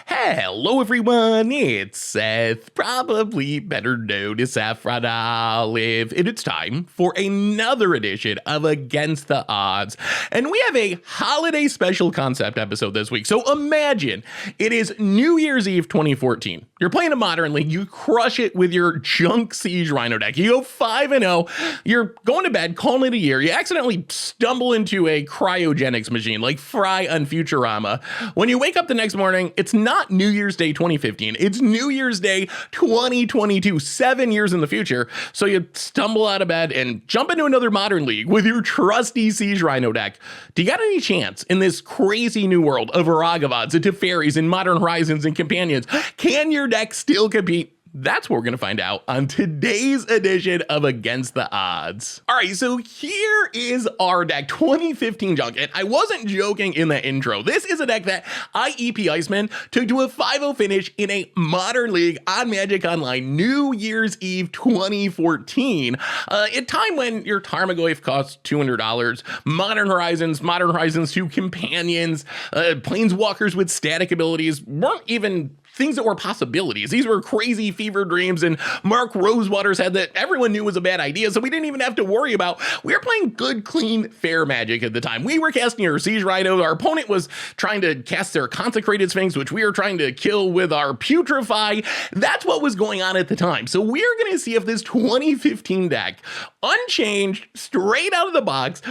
Hello everyone, it's Seth, probably better known as Saffron Olive, and it's time for another edition of Against the Odds. And we have a holiday special concept episode this week. So imagine it is New Year's Eve 2014. You're playing a Modern League, you crush it with your Junk Siege Rhino deck. You go 5-0, you're going to bed, calling it a year. You accidentally stumble into a cryogenics machine like Fry on Futurama. When you wake up the next morning, it's not New Year's Day 2015, it's New Year's Day 2022, 7 years in the future. So you stumble out of bed and jump into another Modern League with your trusty Siege Rhino deck. Do you got any chance in this crazy new world of Ragavans and Teferis and Modern Horizons and Companions? Can your deck still compete? That's what we're going to find out on today's edition of Against the Odds. All right, so here is our deck, 2015 Junk. And I wasn't joking in the intro. This is a deck that IEP Iceman took to a 5-0 finish in a Modern League on Magic Online New Year's Eve 2014. At time when your Tarmogoyf costs $200, Modern Horizons 2 Companions, Planeswalkers with static abilities weren't even things that were possibilities. These were crazy fever dreams, and Mark Rosewater's head that everyone knew was a bad idea, so we didn't even have to worry about. We were playing good, clean, fair Magic at the time. We were casting our Siege Rhino. Our opponent was trying to cast their Consecrated Sphinx, which we were trying to kill with our Putrefy. That's what was going on at the time. So we're going to see if this 2015 deck, unchanged, straight out of the box,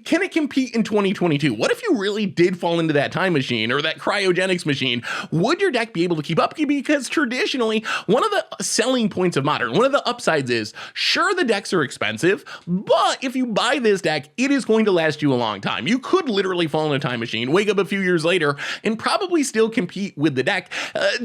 can it compete in 2022? What if you really did fall into that time machine or that cryogenics machine? Would your deck be able to keep up? Because traditionally, one of the selling points of Modern, one of the upsides is, sure, the decks are expensive, but if you buy this deck, it is going to last you a long time. You could literally fall in a time machine, wake up a few years later, and probably still compete with the deck.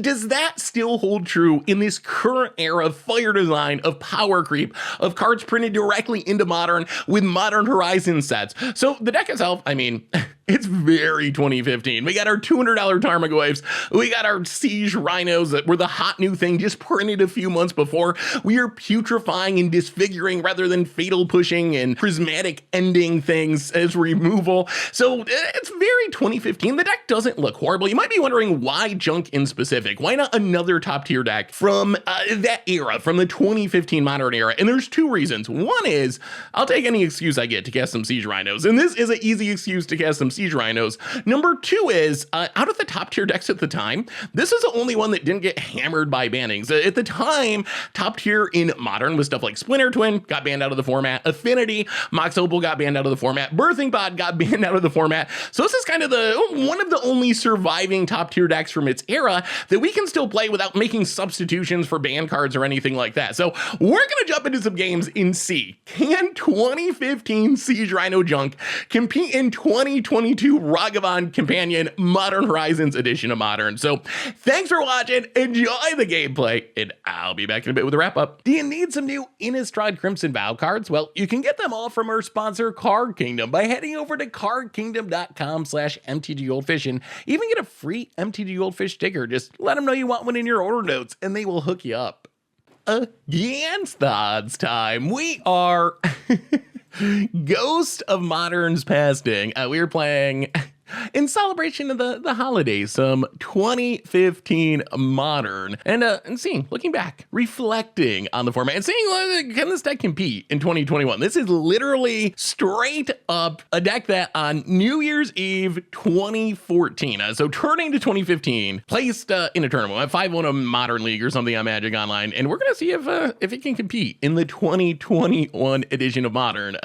Does that still hold true in this current era of fire design, of power creep, of cards printed directly into Modern with Modern Horizon sets? So the deck itself, I mean, it's very 2015. We got our $200 Tarmogoyfs. We got our Siege Rhinos that were the hot new thing just printed a few months before. We are putrefying and disfiguring rather than fatal pushing and prismatic ending things as removal. So it's very 2015. The deck doesn't look horrible. You might be wondering why Junk in specific. Why not another top tier deck from that era, from the 2015 Modern era? And there's two reasons. One is I'll take any excuse I get to cast some Siege Rhinos. And this is an easy excuse to cast some Siege Rhinos. Number two is, out of the top tier decks at the time, this is the only one that didn't get hammered by bannings. At the time, top tier in Modern was stuff like Splinter Twin, got banned out of the format, Affinity, Mox Opal got banned out of the format, Birthing Pod got banned out of the format. So this is kind of one of the only surviving top tier decks from its era that we can still play without making substitutions for ban cards or anything like that. So we're going to jump into some games and see, can 2015 Siege Rhino Junk compete in 2022 Ragavan Companion Modern Horizons edition of Modern? So thanks for watching, enjoy the gameplay, and I'll be back in a bit with a wrap up. Do you need some new Innistrad Crimson Vow cards? Well, you can get them all from our sponsor Card Kingdom by heading over to cardkingdom.com/MTGGoldfish and even get a free MTG Goldfish sticker. Just let them know you want one in your order notes and they will hook you up. Against the Odds time. We are Ghost of Modern's Passing. We were playing in celebration of the holidays, some 2015 Modern, and seeing, looking back, reflecting on the format, and seeing, can this deck compete in 2021? This is literally straight up a deck that on New Year's Eve 2014, so turning to 2015, placed in a tournament at 5-1 a Modern League or something on Magic Online, and we're gonna see if it can compete in the 2021 edition of Modern.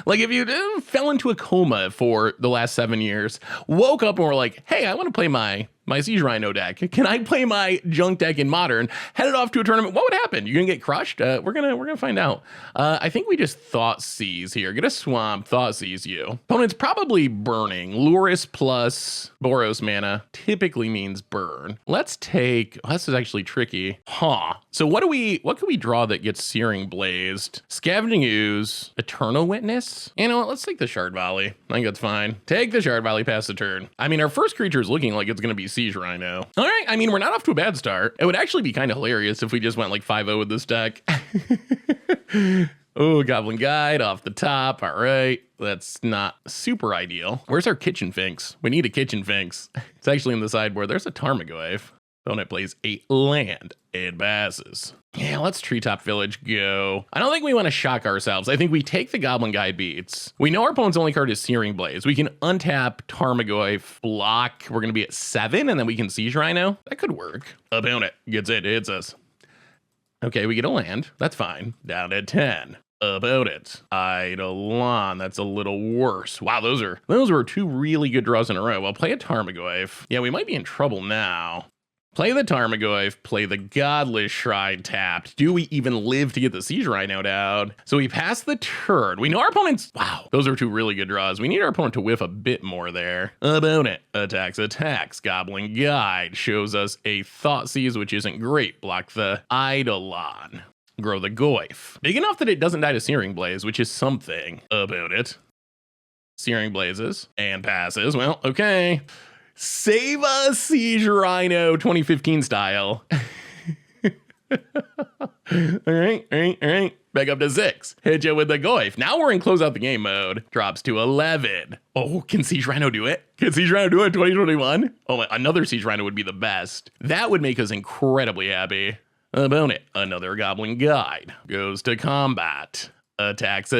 Like if you fell into a coma for the last 7 years, woke up and were like, hey, I want to play my Siege Rhino deck. Can I play my Junk deck in Modern? Headed off to a tournament. What would happen? You're gonna get crushed? We're gonna find out. I think we just Thought Seize here. Get a swamp, Thought Seize you. Opponent's probably burning. Luris plus Boros mana typically means burn. Let's take, this is actually tricky. So what can we draw that gets Searing Blazed? Scavenging Ooze, Eternal Witness. You know what? Let's take the Shard Volley. I think that's fine. Take the Shard Volley past the turn. I mean, our first creature is looking like it's gonna be Siege Rhino. All right, I mean, we're not off to a bad start. It would actually be kind of hilarious if we just went like 5-0 with this deck. Oh, Goblin Guide off the top. All right. That's not super ideal. Where's our Kitchen Finks? We need a Kitchen Finks. It's actually in the sideboard. There's a Tarmogoyf. Opponent plays a land and passes. Yeah, let's Treetop Village go. I don't think we want to shock ourselves. I think we take the Goblin Guide beats. We know our opponent's only card is Searing Blaze. We can untap Tarmogoyf, block. We're going to be at 7, and then we can Siege Rhino. That could work. Opponent gets it, hits us. Okay, we get a land. That's fine. Down to 10. About it. Eidolon, that's a little worse. Wow, those were 2 really good draws in a row. Well, play a Tarmogoyf. Yeah, we might be in trouble now. Play the Tarmogoyf, play the Godless Shrine tapped. Do we even live to get the Siege Rhino down? So we pass the turn. We know our opponent's... Wow, those are 2 really good draws. We need our opponent to whiff a bit more there. Opponent attacks. Goblin Guide shows us a Thoughtseize, which isn't great. Block the Eidolon. Grow the Goyf. Big enough that it doesn't die to Searing Blaze, which is something about it. Searing Blazes and passes. Well, okay. Save us, Siege Rhino 2015 style. All right. Back up to 6. Hit you with the Goyf. Now we're in close out the game mode. Drops to 11. Oh, can Siege Rhino do it? Can Siege Rhino do it in 2021? Oh, another Siege Rhino would be the best. That would make us incredibly happy. Opponent, another Goblin Guide. Goes to combat. Attacks.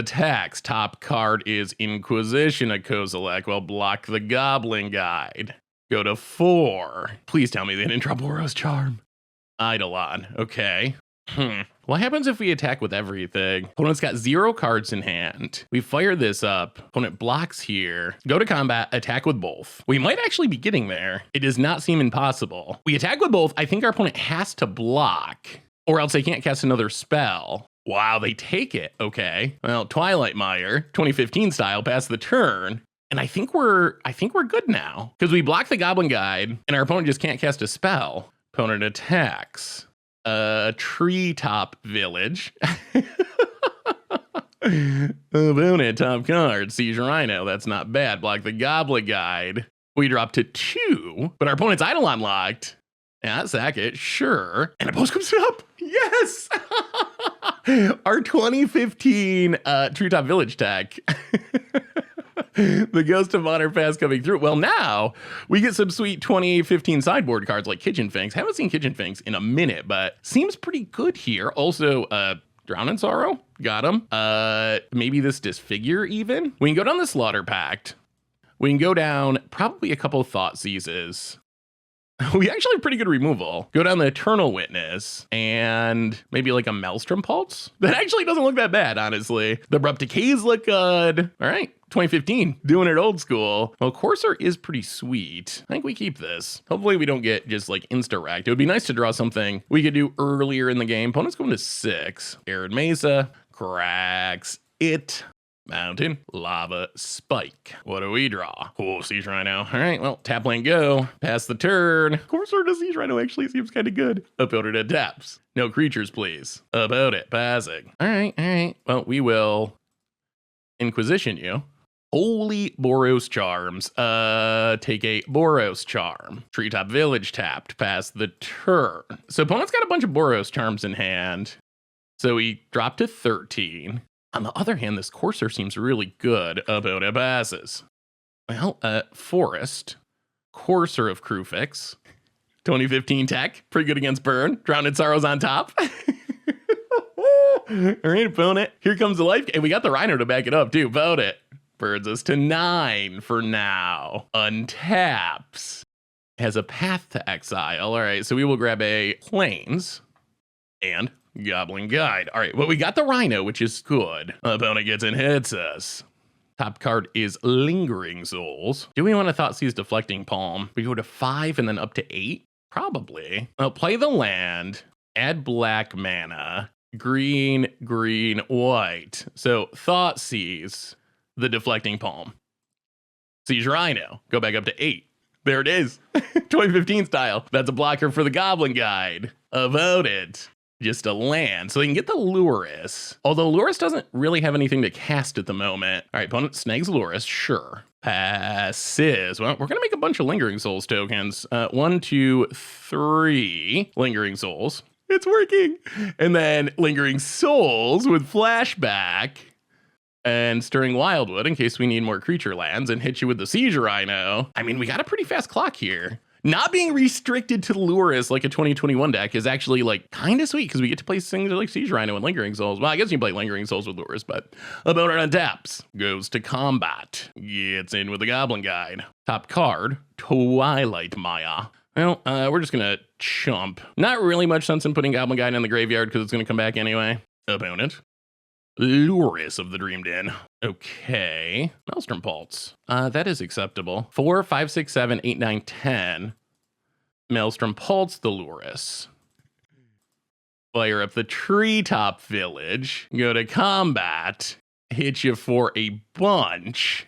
Top card is Inquisition of Kozilek. Well, block the Goblin Guide. Go to 4. Please tell me they didn't drop Boros Charm. Eidolon. Okay. What happens if we attack with everything? Opponent's got 0 cards in hand. We fire this up. Opponent blocks here. Go to combat, attack with both. We might actually be getting there. It does not seem impossible. We attack with both. I think our opponent has to block, or else they can't cast another spell. Wow, they take it. Okay. Well, Twilight Mire, 2015 style, pass the turn. And I think we're good now, because we block the Goblin Guide and our opponent just can't cast a spell. Opponent attacks. Treetop Village. Opponent top card, Siege Rhino. That's not bad. Block the Goblin Guide. We drop to 2, but our opponent's Eidolon locked. Yeah, sack it, sure. And a post comes up. Yes! Our 2015 Treetop Village tech. The Ghost of Honor pass coming through. Well, now we get some sweet 2015 sideboard cards like Kitchen Finks. Haven't seen Kitchen Finks in a minute, but seems pretty good here. Also, Drown in Sorrow. Got him. Maybe this Disfigure even. We can go down the Slaughter Pact. We can go down probably a couple Thoughtseizes. We actually have pretty good removal. Go down the Eternal Witness and maybe like a Maelstrom Pulse. That actually doesn't look that bad, honestly. The Abrupt Decays look good. All right, 2015, doing it old school. Well, Courser is pretty sweet. I think we keep this. Hopefully we don't get just like insta-wrecked. It would be nice to draw something we could do earlier in the game. Opponent's going to 6. Arid Mesa cracks it. Mountain, Lava, Spike. What do we draw? Cool, Siege Rhino. All right, well, tap land go. Pass the turn. Courser to Siege Rhino actually seems kind of good. Opponent adapts. No creatures, please. About it, passing. All right. Well, we will Inquisition you. Holy Boros Charms. Take a Boros Charm. Treetop Village tapped. Pass the turn. So opponent's got a bunch of Boros Charms in hand. So we drop to 13. On the other hand, this Courser seems really good. About it passes. Well, Forest. Courser of Crufix. 2015 tech. Pretty good against burn. Drowned in Sorrows on top. All right, opponent. Here comes the life. And we got the Rhino to back it up, too. About it. Birds us to 9 for now. Untaps. Has a path to exile. All right, so we will grab a Plains. And Goblin Guide. All right, well, we got the Rhino, which is good. Opponent gets and hits us. Top card is Lingering Souls. Do we want to Thoughtseize Deflecting Palm? We go to 5 and then up to 8? Probably. Well, play the land. Add black mana. Green, white. So Thoughtseize the Deflecting Palm. Siege Rhino. Go back up to 8. There it is. 2015 style. That's a blocker for the Goblin Guide. About it. Just a land. So they can get the Lurrus. Although Lurrus doesn't really have anything to cast at the moment. All right, opponent snags Lurrus. Sure. Passes. Well, we're going to make a bunch of Lingering Souls tokens. 1, 2, 3 Lingering Souls. It's working. And then Lingering Souls with Flashback. And Stirring Wildwood in case we need more creature lands, and hit you with the Siege Rhino. I mean, we got a pretty fast clock here. Not being restricted to Lurrus like a 2021 deck is actually like kind of sweet because we get to play things like Siege Rhino and Lingering Souls. Well, I guess you can play Lingering Souls with Lurrus, but opponent untaps, goes to combat, gets in with the Goblin Guide. Top card, Twilight Maya. Well, we're just gonna chump. Not really much sense in putting Goblin Guide in the graveyard because it's gonna come back anyway. Opponent. Lurrus of the Dreamed In. Okay. Maelstrom Pulse. That is acceptable. 4, 5, 6, 7, 8, 9, 10. Maelstrom Pulse the Lurrus. Fire up the Treetop Village. Go to combat. Hit you for a bunch.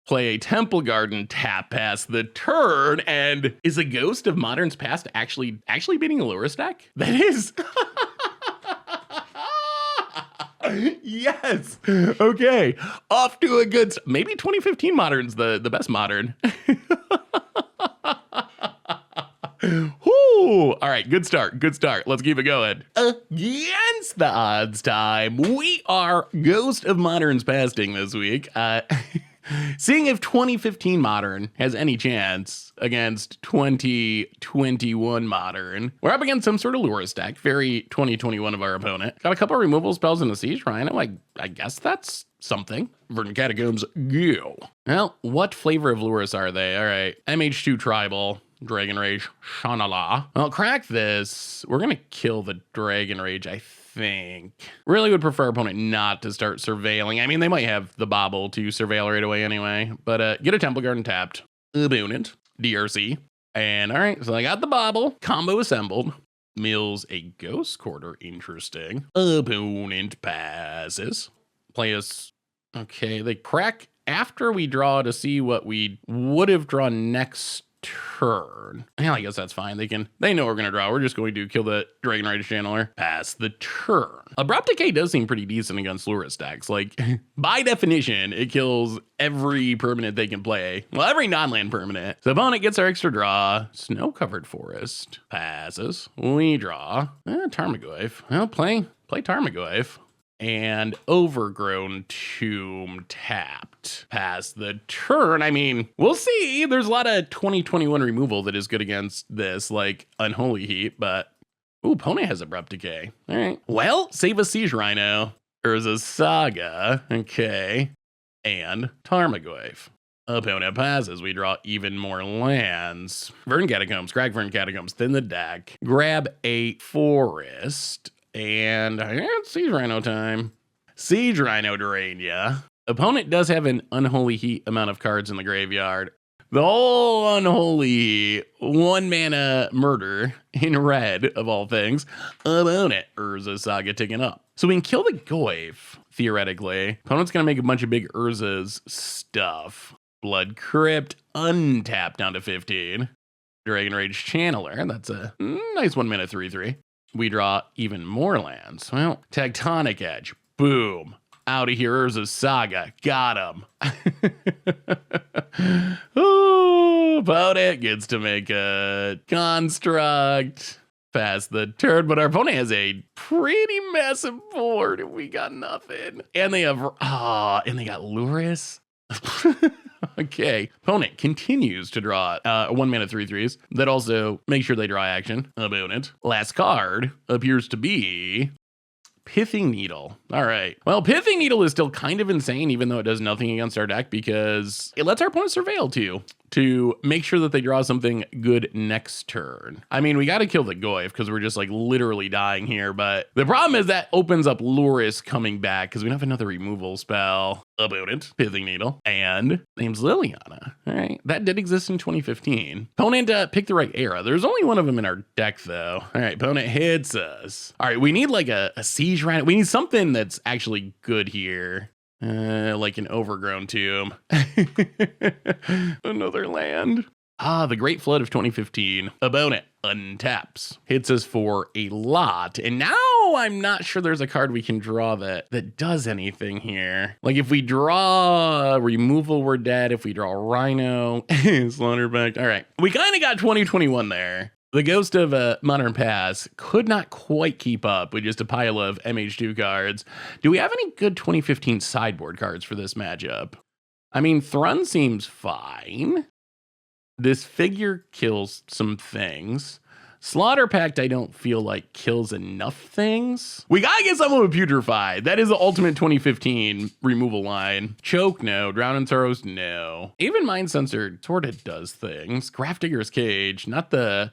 Play a Temple Garden, tap pass the turn, and is a Ghost of Modern's Past actually beating a Lurrus deck? That is... Yes. Okay. Off to a good... Maybe 2015 Modern's the best Modern. Whoo. All right. Good start. Good start. Let's keep it going. Against the odds time, we are Ghost of Modern's Pasting this week. Seeing if 2015 Modern has any chance against 2021 Modern. We're up against some sort of Lurrus deck, very 2021 of our opponent. Got a couple removal spells in the Siege Rhino. I guess that's something. Verdant Catacombs, go. Well, what flavor of Lurrus are they? All right, MH2 Tribal, Dragon Rage, Shanala. Well, crack this. We're gonna kill the Dragon Rage, I think. Really would prefer opponent not to start surveilling. I mean, they might have the bobble to surveil right away anyway, but get a Temple Garden tapped. Opponent, DRC. And all right, so I got the bobble. Combo assembled. Mills a Ghost Quarter, interesting. Opponent passes. Play us, okay, they crack after we draw to see what we would have drawn next turn. Yeah, I guess that's fine. They know we're gonna draw. We're just going to kill the Dragon Rage Channeler. Pass the turn. Abrupt Decay does seem pretty decent against Lurrus decks. Like, by definition, it kills every permanent they can play. Well, every non-land permanent. So opponent gets our extra draw. Snow-covered forest. Passes. We draw. Tarmogoyf. Well, play Tarmogoyf. And Overgrown Tomb tapped. Pass the turn. I mean, we'll see. There's a lot of 2021 removal that is good against this, like Unholy Heat, but... Ooh, opponent has Abrupt Decay. All right. Well, save a Siege Rhino. There's a Saga. Okay. And Tarmogoyf. Opponent passes. We draw even more lands. Verdant Catacombs. Crack Verdant Catacombs. Thin the deck. Grab a forest. And it's Siege Rhino time. Siege Rhino drain ya. Opponent does have an Unholy Heat amount of cards in the graveyard. The whole Unholy 1 mana murder in red, of all things. Opponent, Urza Saga ticking up. So we can kill the Goyf, theoretically. Opponent's gonna make a bunch of big Urza's stuff. Blood Crypt, untap down to 15. Dragon Rage Channeler, that's a nice 1 mana 3/3. We draw even more lands. Well, Tectonic Edge, boom. Out of here, Urza's Saga, got him. Ooh, opponent gets to make a construct. Pass the turn, but our opponent has a pretty massive board and we got nothing. And they have, and they got Lurrus. Okay, opponent continues to draw 1 mana 3/3s. That also makes sure they draw action. Opponent. Last card appears to be Pithing Needle. All right. Well, Pithing Needle is still kind of insane, even though it does nothing against our deck, because it lets our opponent surveil too, to make sure that they draw something good next turn. I mean, we got to kill the Goyf because we're just like literally dying here, but the problem is that opens up Lurrus coming back because we don't have another removal spell. Opponent, Pithing Needle, and name's Liliana. All right, that did exist in 2015. Opponent picked the right era. There's only one of them in our deck though. All right, opponent hits us. All right, we need like a Siege Rhino. We need something that's actually good here. Like an Overgrown Tomb. Another land. The Great Flood of 2015. Opponent untaps. Hits us for a lot. And now I'm not sure there's a card we can draw that does anything here. Like if we draw removal, we're dead. If we draw Rhino, Slaughterback. All right. We kind of got 2021 there. The Ghost of Modern Pass could not quite keep up with just a pile of MH2 cards. Do we have any good 2015 sideboard cards for this matchup? I mean, Thrun seems fine. This figure kills some things. Slaughter Pact, I don't feel like kills enough things. We gotta get someone with Putrefied. That is the ultimate 2015 removal line. Choke, no. Drown and Throws, no. Even Mind Sensor sort of does things. Grafdigger's Cage, not the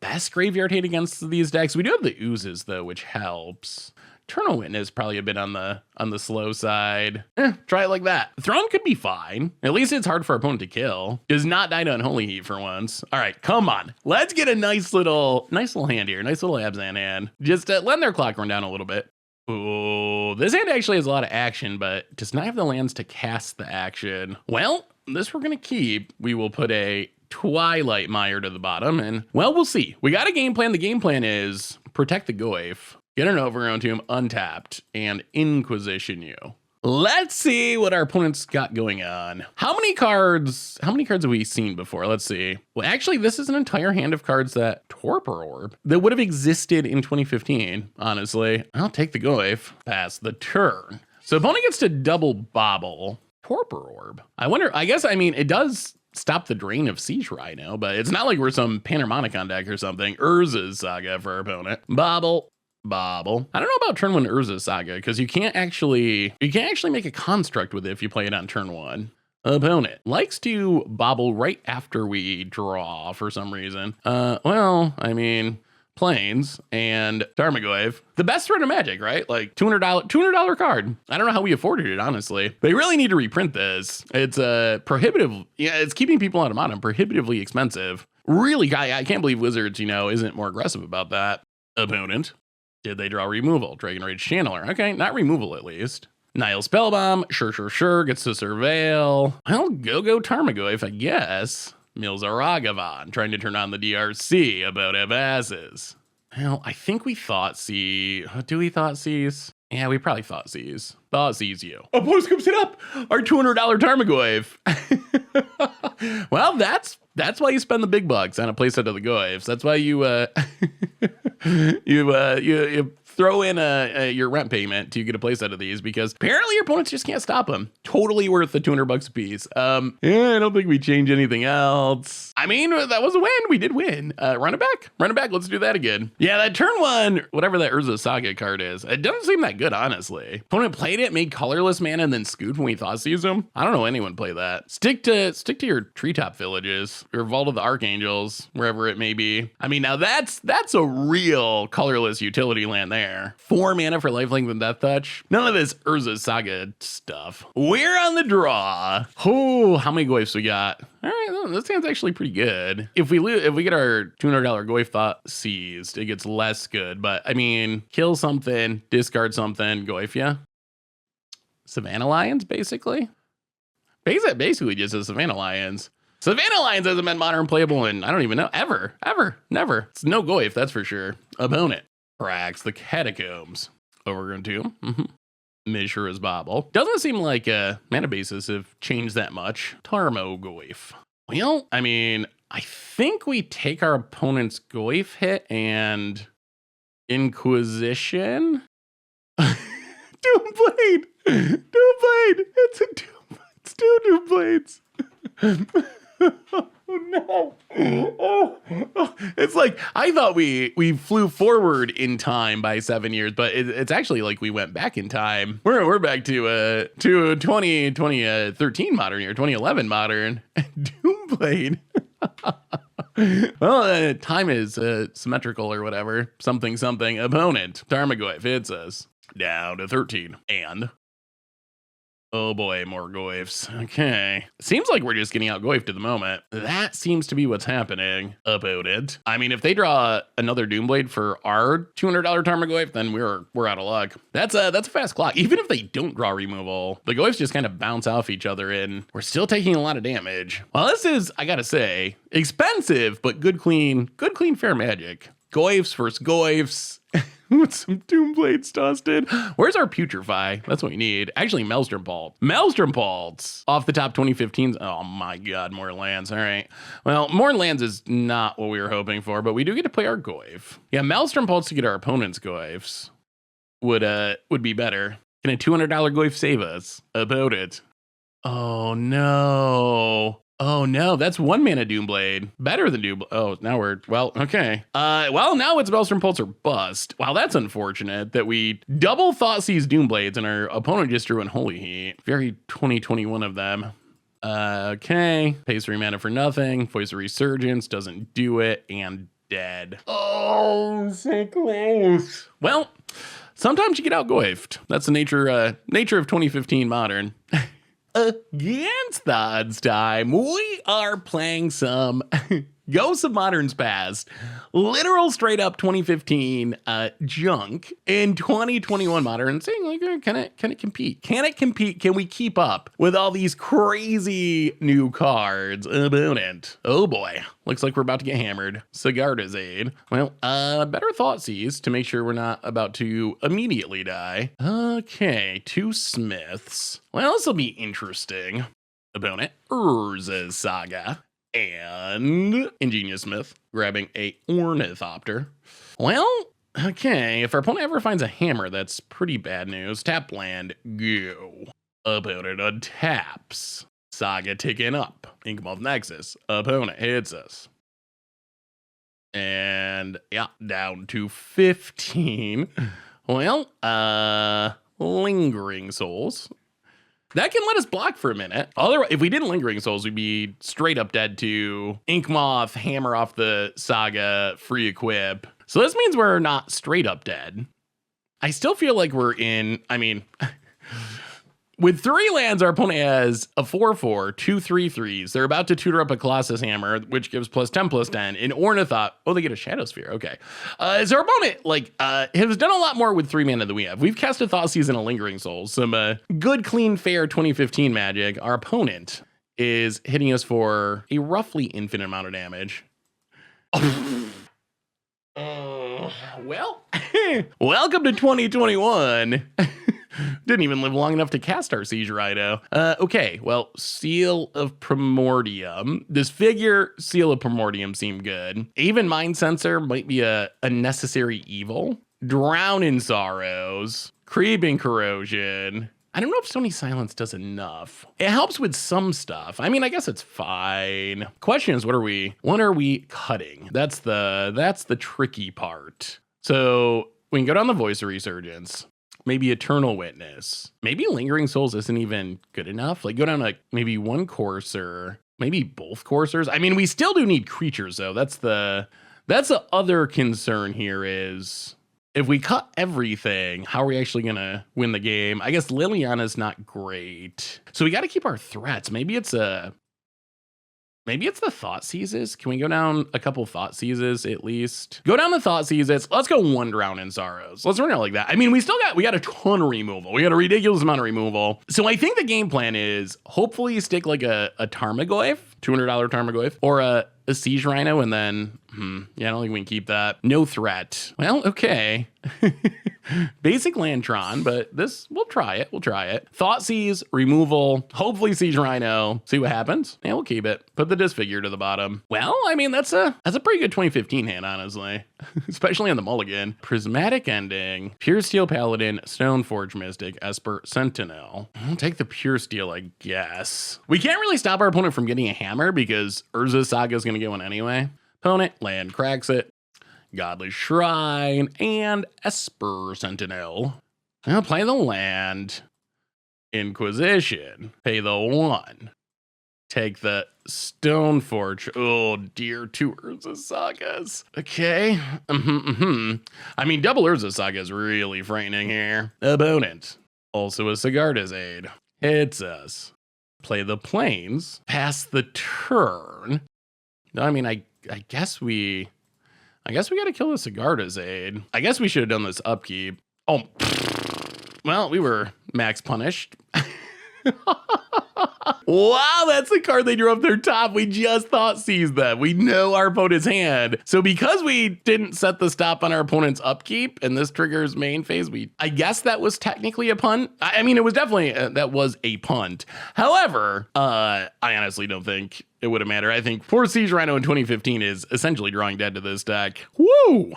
best graveyard hit against these decks. We do have the Oozes though, which helps. Eternal Witness probably a bit on the slow side. Try it like that. Throne could be fine. At least it's hard for our opponent to kill. Does not die to Unholy Heat for once. All right, come on. Let's get a nice little hand here. Nice little Abzan hand. Just letting their clock run down a little bit. Ooh, this hand actually has a lot of action, but does not have the lands to cast the action. Well, this we're gonna keep. We will put a Twilight Mire to the bottom, and well, we'll see. We got a game plan. The game plan is protect the Goyf. Get an Overgrown Tomb untapped and Inquisition you. Let's see what our opponent's got going on. How many cards have we seen before? Let's see. Well, actually, this is an entire hand of cards that Torpor Orb that would have existed in 2015, honestly. I'll take the Goyf. Pass the turn. So opponent gets to double bobble Torpor Orb. I mean, it does stop the drain of Siege Rhino, but it's not like we're some Panharmonicon deck or something. Urza's Saga for our opponent. Bobble. I don't know about turn 1 Urza Saga, because you can't actually make a construct with it if you play it on turn 1. Opponent likes to bobble right after we draw for some reason. Well, I mean, Plains and Tarmogoyf. The best threat of Magic, right? Like $200 card. I don't know how we afforded it, honestly. They really need to reprint this. It's prohibitive. Yeah, it's keeping people out of Modern, prohibitively expensive. Really, I can't believe Wizards, isn't more aggressive about that. Opponent. Did they draw removal? Dragon Rage Channeler. Okay, not removal at least. Nile Spellbomb. Sure. Gets to Surveil. Well, go Tarmogoyf, I guess. Mills Aragavan. Trying to turn on the DRC about Avazes. Well, I think we thought C. Do we thought C's? Yeah, we probably thought C's. Thought C's you. Opponent scoops it up. Our $200 Tarmogoyf. Well, that's why you spend the big bucks on a playset of the Goyfs. That's why you you throw in your rent payment to get a playset of these, because apparently your opponents just can't stop them. Totally worth the $200 a piece. Yeah, I don't think we change anything else. I mean, that was a win. We did win. Run it back. Let's do that again. Yeah, that turn 1, whatever that Urza Saga card is, it doesn't seem that good, honestly. Opponent played it, made colorless mana, and then scooped when we thought sees them. I don't know anyone play that. Stick to your treetop villages, your Vault of the Archangels, wherever it may be. I mean, now that's a real colorless utility land there. 4 mana for lifelink with Death Touch. None of this Urza Saga stuff. We're on the draw. Oh, how many Goyfs we got? All right, this hand's actually pretty good. If we get our $200 Goyf thought seized, it gets less good. But I mean, kill something, discard something, Goyf ya. Savannah Lions, basically. Basically just a Savannah Lions. Savannah Lions hasn't been Modern playable in, I don't even know, ever, never. It's no Goyf, that's for sure. Opponent. Cracks the Catacombs. Overgrown Tomb. Mishra's Bobble. Doesn't seem like mana bases have changed that much. Tarmogoyf. Well, I mean, I think we take our opponent's Goyf hit and Inquisition. Doomblade. It's 2 Doomblades. Oh no. It's like, I thought we flew forward in time by 7 years, but it's actually like we went back in time. We're back to 2013 Modern here, 2011 Modern. Doomblade. Well, time is symmetrical or whatever. Something. Opponent. Tarmogoyf. It says down to 13. And oh boy, more Goyfs. Okay. Seems like we're just getting out Goyfed at the moment. That seems to be what's happening. Opponent. I mean, if they draw another Doomblade for our $200 Tarmogoyf, then we're out of luck. That's a fast clock. Even if they don't draw removal, the Goyfs just kind of bounce off each other and we're still taking a lot of damage. Well, this is, I gotta say, expensive, but good clean fair Magic. Goyfs versus Goyfs. with some Doomblades tossed in. Where's our Putrefy? That's what we need. Actually, Maelstrom Pulse. Maelstrom Pulse off the top 2015s. Oh my God, more lands. All right. Well, more lands is not what we were hoping for, but we do get to play our Goyf. Yeah, Maelstrom Pulse to get our opponent's Goyfs would be better. Can a $200 Goyf save us about it? Oh no. Oh no, that's 1 mana Doomblade. Better than Doomblade. Oh, now we're, well, okay. Well, now it's Maelstrom Pulse or bust. Wow, that's unfortunate that we double Thoughtseize Doomblades and our opponent just drew Unholy Heat. Very 2021 of them. Okay, pays 3 mana for nothing. Voice of Resurgence doesn't do it, and dead. Oh, so close. Well, sometimes you get out-goifed. That's the nature of 2015 Modern. Against the odds time, we are playing some Ghosts of Modern's Past, literal straight up 2015 junk in 2021 Modern, saying like, can it compete? Can it compete? Can we keep up with all these crazy new cards about it? Oh boy, looks like we're about to get hammered. Sigarda's Aid. Well, better Thoughtseize to make sure we're not about to immediately die. Okay, 2 Smiths. Well, this will be interesting. Opponent, Urza's Saga. And Ingenious Smith grabbing a Ornithopter. Well, okay, if our opponent ever finds a hammer, that's pretty bad news. Tap land, go. Opponent untaps. Saga ticking up. Inkmoth Nexus. Opponent hits us. And yeah, down to 15. Well, Lingering Souls. That can let us block for a minute. Otherwise, if we didn't Lingering Souls, we'd be straight up dead to Inkmoth, hammer off the Saga, free equip. So this means we're not straight up dead. I still feel like we're in, I mean, with 3 lands, our opponent has a 4/4, 2 3/3s. They're about to tutor up a Colossus Hammer, which gives +10/+10. In Ornithop, oh, they get a Shadow Sphere. Okay. So our opponent, like, has done a lot more with 3 mana than we have. We've cast a Thoughtseize and a Lingering Soul. Some good, clean, fair 2015 magic. Our opponent is hitting us for a roughly infinite amount of damage. Well, welcome to 2021. Didn't even live long enough to cast our Siege Rhino. Okay, well, Seal of Primordium. This figure, Seal of Primordium, seemed good. Even Mind Sensor might be a necessary evil. Drown in Sorrows. Creeping Corrosion. I don't know if Stony Silence does enough. It helps with some stuff. I mean, I guess it's fine. Question is, what are we cutting? That's the tricky part. So we can go down the Voice of Resurgence. Maybe Eternal Witness. Maybe Lingering Souls isn't even good enough. Like, go down like maybe 1 Courser, maybe both Coursers. I mean, we still do need creatures though. That's the other concern here is if we cut everything, how are we actually gonna win the game? I guess Liliana's not great. So we got to keep our threats. Maybe it's the Thoughtseizes. Can we go down a couple Thoughtseizes at least? Go down the Thoughtseizes. Let's go 1 Drown in Sorrows. Let's run it like that. I mean, we got a ton of removal. We got a ridiculous amount of removal. So I think the game plan is hopefully stick like a Tarmogoyf, $200 Tarmogoyf, or a Siege Rhino, and then, yeah, I don't think we can keep that. No threat. Well, okay. Basic Lantron, but this, we'll try it. Thoughtseize, removal, hopefully Siege Rhino, see what happens. Yeah, we'll keep it. Put the Disfigure to the bottom. Well, I mean, that's a pretty good 2015 hand, honestly. Especially on the mulligan. Prismatic Ending, Pure Steel Paladin, Stoneforge Mystic, Esper Sentinel. I'll take the Pure Steel, I guess. We can't really stop our opponent from getting a hammer because Urza Saga is going to get one anyway. Opponent, land cracks it. Godly Shrine, and Esper Sentinel. I'll play the land. Inquisition. Pay the 1. Take the Stoneforge. Oh dear, 2 Urza Sagas. Okay. I mean, double Urza Saga is really frightening here. Opponent. Also a Sigarda's Aid. Hits us. Play the Plains. Pass the turn. I mean, I guess we got to kill the Sigarda's Aid. I guess we should have done this upkeep. Oh, well, we were max punished. Wow, that's the card they drew up their top. We just thought seize them. We know our opponent's hand. So because we didn't set the stop on our opponent's upkeep and this triggers main phase, I guess that was technically a punt. I mean, it was definitely, that was a punt. However, I honestly don't think it would have mattered. I think 4 Siege Rhino in 2015 is essentially drawing dead to this deck. Woo!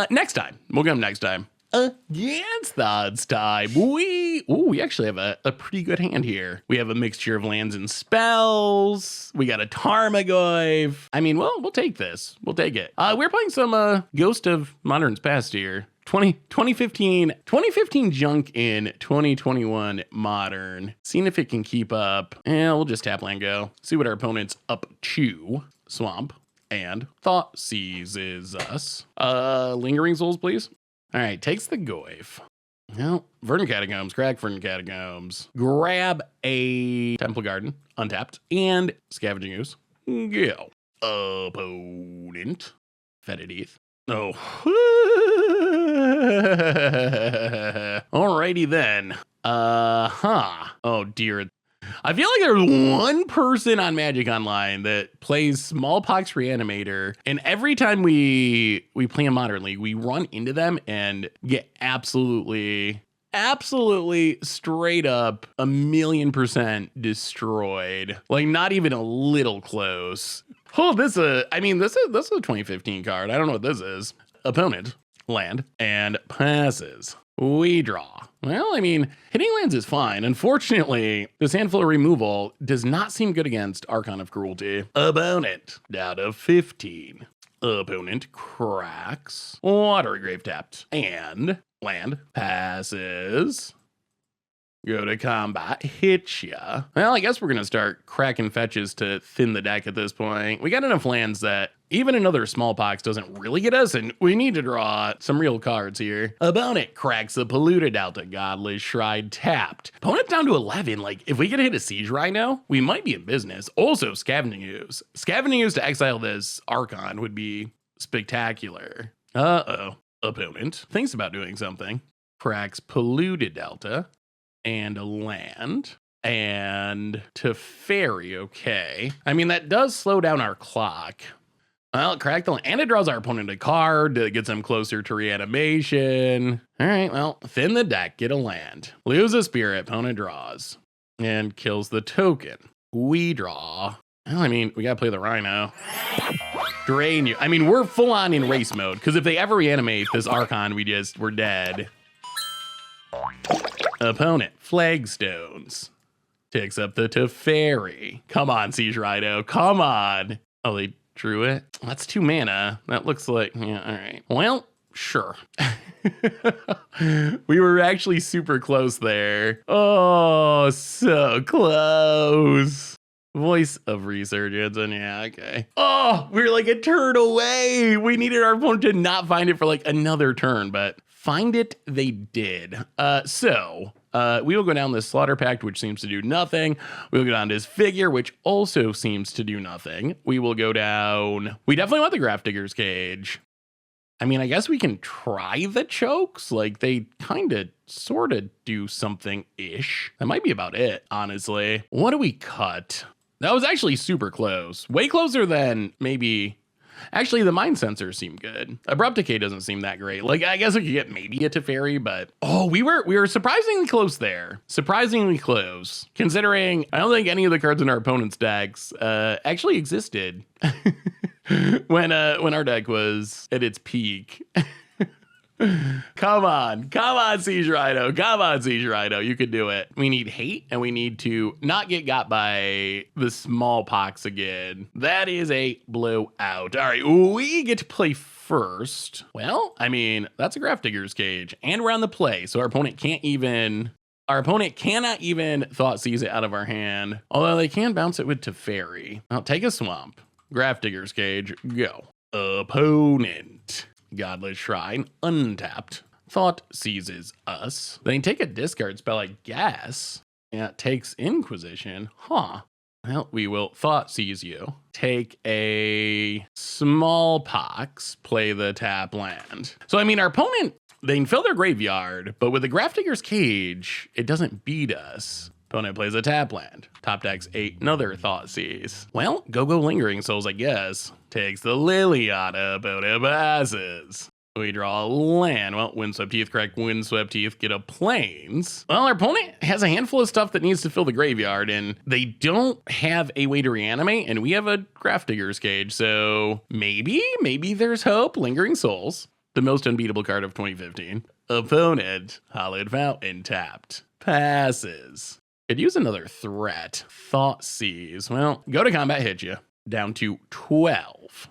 Next time. We'll get him next time. Against the odds time, we actually have a pretty good hand here. We have a mixture of lands and spells. We got a Tarmogoyf. I mean, well, we'll take this. We'll take it. We're playing some Ghost of Modern's Past here. 2015 Junk in 2021 Modern. Seeing if it can keep up. And we'll just tap land go. See what our opponent's up to. Swamp and Thought seizes us. Lingering Souls, please. All right, takes the Goyf. No, Verdant Catacombs, crack Verdant Catacombs. Grab a Temple Garden, untapped, and Scavenging Ooze. Go. Opponent. Fetid Heath. Oh. Alrighty then. Oh dear. I feel like there's one person on Magic Online that plays Smallpox Reanimator, and every time we play a Modern League, we run into them and get absolutely straight up 1,000,000% destroyed. Like not even a little close. Oh, this is a 2015 card. I don't know what this is. Opponent, land, and passes. We draw. Well, I mean, hitting lands is fine. Unfortunately, this handful of removal does not seem good against Archon of Cruelty. Opponent, down to 15. Opponent cracks. Watery Grave tapped. And land passes. Go to combat, hit ya. Well, I guess we're gonna start cracking fetches to thin the deck at this point. We got enough lands that even another Smallpox doesn't really get us, and we need to draw some real cards here. Opponent cracks the Polluted Delta, Godless Shrine tapped. Opponent down to 11. Like, if we could hit a Siege Rhino, we might be in business. Also, Scavenging Ooze. Scavenging Ooze to exile this Archon would be spectacular. Opponent thinks about doing something. Cracks Polluted Delta. And a land, and Teferi, okay. I mean, that does slow down our clock. Well, it cracked the land, and it draws our opponent a card that gets them closer to reanimation. All right, well, thin the deck, get a land. Lose a spirit, opponent draws, and kills the token. We draw. Well, I mean, we gotta play the Rhino. Drain you. I mean, we're full on in race mode, because if they ever reanimate this Archon, we're dead. Opponent, Flagstones. Takes up the Teferi. Come on, Siege Rhino, come on. Oh, they drew it? That's 2 mana. That looks like, yeah, all right. Well, sure. We were actually super close there. Oh, so close. Voice of Resurgence, and yeah, okay. Oh, we're like a turn away. We needed our opponent to not find it for like another turn, but find it they did. So we will go down this Slaughter Pact, which seems to do nothing. We'll go down to his Figure, which also seems to do nothing. We will go down. We definitely want the Grafdigger's Cage. I mean, I guess we can try the Chokes. Like, they kind of sort of do something-ish. That might be about it, honestly. What do we cut? That was actually super close. Way closer than maybe... Actually, the Mind Sensors seem good. Abrupt Decay doesn't seem that great. Like, I guess we could get maybe a Teferi, but... Oh, we were surprisingly close there. Surprisingly close. Considering I don't think any of the cards in our opponent's decks actually existed when our deck was at its peak. Come on, Siege Rhino. Come on, Siege Rhino. You could do it. We need hate, and we need to not get got by the Smallpox again. That is a blowout. All right, we get to play first. Well, I mean, that's a Grafdigger's Cage, and we're on the play, so our opponent cannot even Thought Seize it out of our hand. Although they can bounce it with Teferi. I'll take a Swamp. Grafdigger's Cage, go. Opponent. Godless Shrine, untapped. Thought seizes us. Then take a discard spell, I guess. Yeah, it takes Inquisition. Huh. Well, we will Thought Seize you. Take a Smallpox, play the tap land. So, I mean, our opponent, they can fill their graveyard, but with the Grafdigger's Cage, it doesn't beat us. Opponent plays a tap land. Top decks another Thoughtseize. Well, go Lingering Souls, I guess. Takes the Liliana, opponent passes. We draw a land. Well, Windswept Teeth, correct. Windswept Teeth, get a Plains. Well, our opponent has a handful of stuff that needs to fill the graveyard, and they don't have a way to reanimate, and we have a Grafdigger's Cage, so maybe there's hope. Lingering Souls, the most unbeatable card of 2015. Opponent, Hallowed Fountain, tapped. Passes. Could use another threat. Thoughtseize. Well, go to combat, hit you. Down to 12.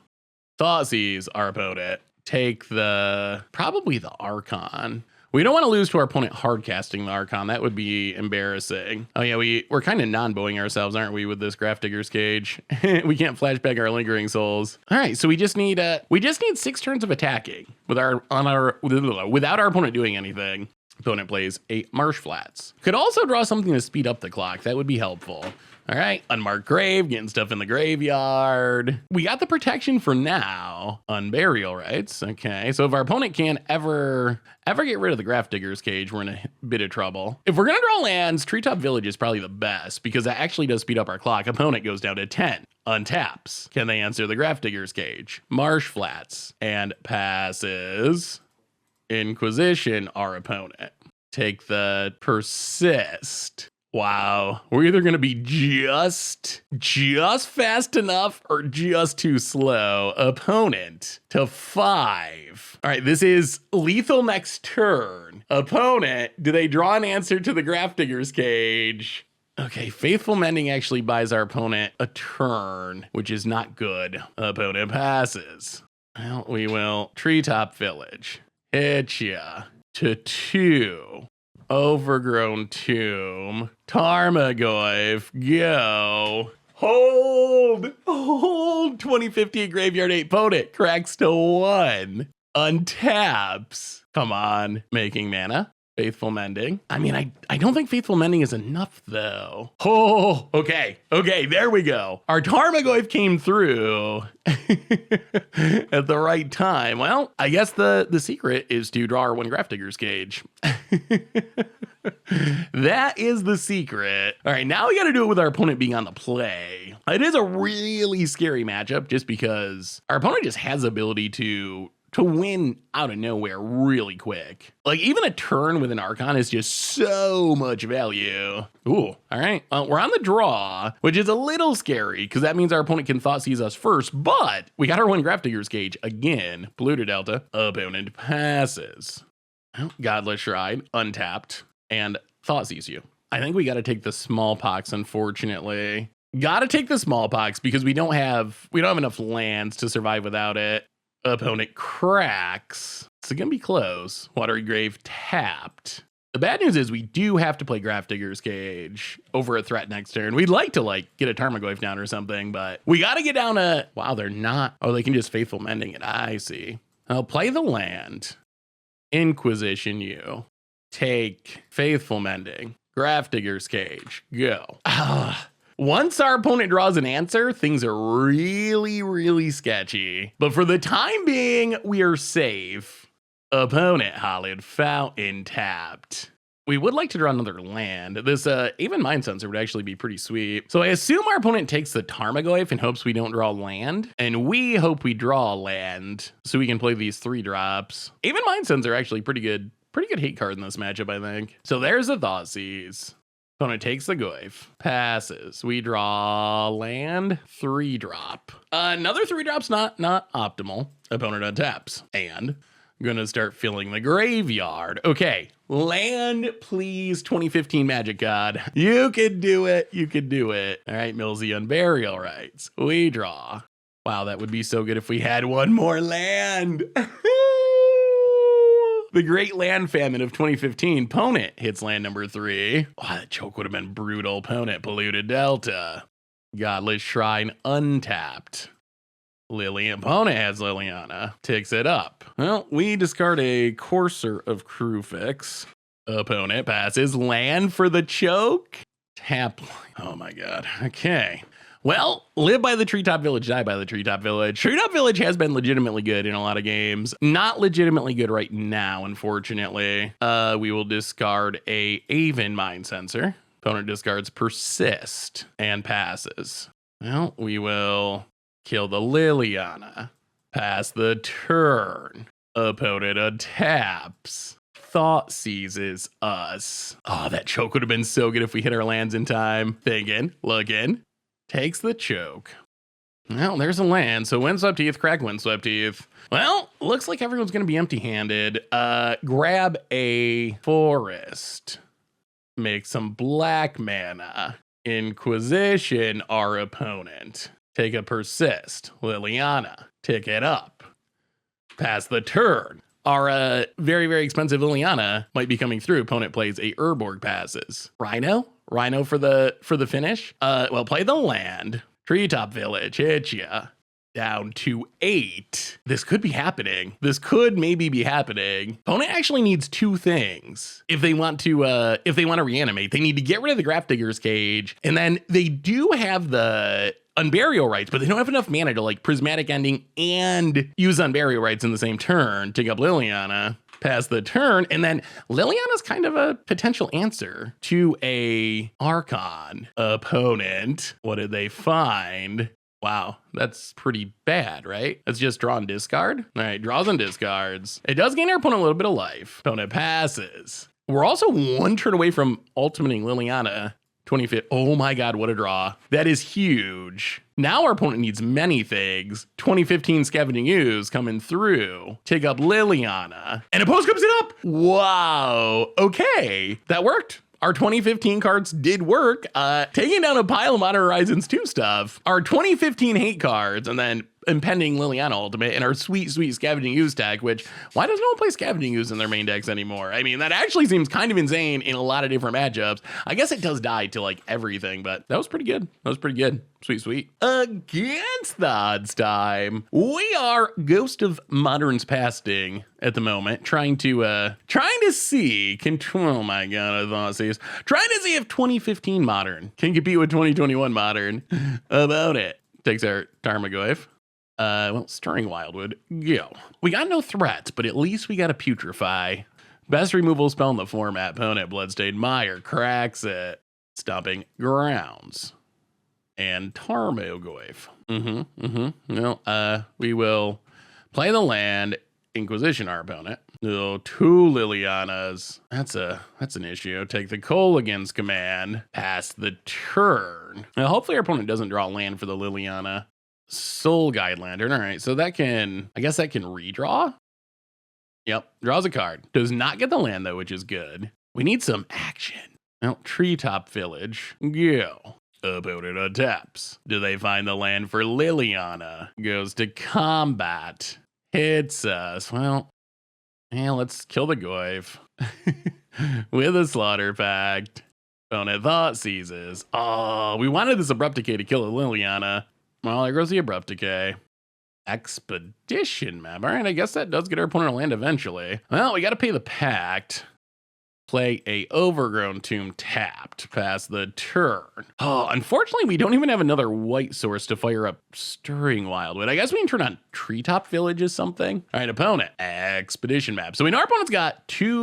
Thoughtseize, our opponent. Take probably the Archon. We don't want to lose to our opponent hard casting the Archon. That would be embarrassing. Oh yeah, we're kind of non-bowing ourselves, aren't we, with this Grafdigger's Cage? We can't flashback our Lingering Souls. All right, so we just need 6 turns of attacking without our opponent doing anything. Opponent plays 8 Marsh Flats. Could also draw something to speed up the clock. That would be helpful. All right, Unmarked Grave, getting stuff in the graveyard. We got the protection for now. Unburial Rites, okay. So if our opponent can't ever get rid of the Grafdigger's Cage, we're in a bit of trouble. If we're gonna draw lands, Treetop Village is probably the best because that actually does speed up our clock. Opponent goes down to 10, untaps. Can they answer the Grafdigger's Cage? Marsh Flats, and passes. Inquisition, our opponent. Take the Persist. Wow, we're either gonna be just fast enough or just too slow. Opponent to 5. All right, this is lethal next turn. Opponent, do they draw an answer to the Grafdigger's Cage? Okay, Faithful Mending actually buys our opponent a turn, which is not good. Opponent passes. Well, we will Treetop Village. Hit ya to 2. Overgrown Tomb. Tarmogoyf. Go. Hold. 2050 Graveyard 8 opponent. Cracks to 1. Untaps. Come on. Making mana. Faithful Mending. I mean, I don't think Faithful Mending is enough, though. Oh, okay, there we go. Our Tarmogoyf came through at the right time. Well, I guess the secret is to draw our 1 Grafdigger's Cage. That is the secret. All right, now we got to do it with our opponent being on the play. It is a really scary matchup just because our opponent just has the ability to win out of nowhere really quick. Like even a turn with an Archon is just so much value. Ooh, all right. We're on the draw, which is a little scary because that means our opponent can Thoughtseize us first, but we got our 1 Grafdigger's Cage again. Blue to Delta. Opponent passes. Well, Godless Shrine, untapped, and Thoughtseize you. I think we got to take the Smallpox, unfortunately. Got to take the Smallpox because we don't have enough lands to survive without it. Opponent cracks. It's gonna be close. Watery Grave tapped. The bad news is we do have to play Grafdigger's Cage over a threat next turn. We'd like to get a Tarmogoyf down or something, but we gotta get down to, wow, they're not. Oh, they can just Faithful Mending it. I see. I'll play the land. Inquisition you. Take Faithful Mending. Grafdigger's Cage. Go. Once our opponent draws an answer, things are really sketchy. But for the time being, we are safe. Opponent Hallowed Fountain tapped. We would like to draw another land. This even Mind Sensor would actually be pretty sweet. So I assume our opponent takes the Tarmogoyf and hopes we don't draw land. And we hope we draw land so we can play these 3 drops. Even Mind Sensor actually pretty good hate card in this matchup, I think. So there's a Thoughtseize. Opponent takes the Goyf, passes. We draw land, 3-drop. Another 3-drop's not optimal. Opponent untaps, and gonna start filling the graveyard. Okay, land, please, 2015 Magic God. You can do it. All right, Millsy Unburial Rites. We draw. Wow, that would be so good if we had 1 more land. The Great Land Famine of 2015. Opponent hits land number 3. Oh, that choke would have been brutal. Opponent Polluted Delta. Godless Shrine untapped. Liliana. Opponent has Liliana. Ticks it up. Well, we discard a Courser of Crewfix. Opponent passes land for the choke. Tap. Oh my god. Okay. Well, live by the Treetop Village, die by the Treetop Village. Treetop Village has been legitimately good in a lot of games. Not legitimately good right now, unfortunately. We will discard a Aven Mind Sensor. Opponent discards persist and passes. Well, we will kill the Liliana. Pass the turn. Opponent untaps. Thought seizes us. Oh, that choke would have been so good if we hit our lands in time. Thinking, looking. Takes the choke. Well, there's a land. So Windswept Heath, crack Windswept Heath. Well, looks like everyone's going to be empty-handed. Grab a forest. Make some black mana. Inquisition our opponent. Take a persist. Liliana. Tick it up. Pass the turn. Our very, very expensive Liliana might be coming through. Opponent plays a Urborg, passes. Rhino? Rhino for the finish? Well, play the land. Treetop Village, hit ya. Down to 8. This could be happening. This could maybe be happening. Opponent actually needs 2 things if they want to reanimate. They need to get rid of the Grafdigger's Cage, and then they do have the Unburial Rights, but they don't have enough mana to like Prismatic Ending and use Unburial Rights in the same turn. Take up Liliana, pass the turn, and then Liliana's kind of a potential answer to a Archon opponent. What did they find? Wow, that's pretty bad, right? That's just draw and discard. All right, draws and discards. It does gain our opponent a little bit of life. Opponent passes. We're also 1 turn away from ultimating Liliana. 25th. Oh my God, what a draw. That is huge. Now our opponent needs many things. 2015 Scavenging Ooze coming through. Take up Liliana. And opposed comes it up. Wow. Okay, that worked. Our 2015 cards did work. Taking down a pile of Modern Horizons 2 stuff. Our 2015 hate cards, and then impending Liliana Ultimate, and our sweet, sweet Scavenging Ooze deck, which, why does no one play Scavenging Ooze in their main decks anymore? I mean, that actually seems kind of insane in a lot of different matchups. I guess it does die to like everything, but that was pretty good. That was pretty good. Sweet, sweet. Against the odds time, we are Ghost of Modern's Pasting at the moment, trying to see, oh my God, I thought it was, trying to see if 2015 Modern can compete with 2021 Modern about it. Takes our Tarmogoyf. Well, Stirring Wildwood, go. We got no threats, but at least we got a Putrefy. Best removal spell in the format. Opponent, Bloodstained Mire, cracks it. Stomping Grounds. And Tarmogoyf. Well, we will play the land, Inquisition our opponent. Oh, 2 Lilianas. That's an issue. Take the Kolaghan's Command. Pass the turn. Now, hopefully our opponent doesn't draw land for the Liliana. Soul Guide Lantern. All right, so that can, I guess that can redraw. Yep, draws a card. Does not get the land though, which is good. We need some action. Well, Treetop Village. Go. Opponent untaps. Do they find the land for Liliana? Goes to combat. Hits us. Well, yeah, let's kill the Goyf. With a Slaughter Pact. Opponent Thought seizes. Oh, we wanted this Abrupt Decay to kill a Liliana. Well, there goes the Abrupt Decay. Expedition map. All right, I guess that does get our opponent a land eventually. Well, we got to pay the pact. Play a Overgrown Tomb tapped. Pass the turn. Oh, unfortunately, we don't even have another white source to fire up Stirring Wildwood. I guess we can turn on Treetop Village or something. All right, opponent. Expedition map. So we know our opponent's got 2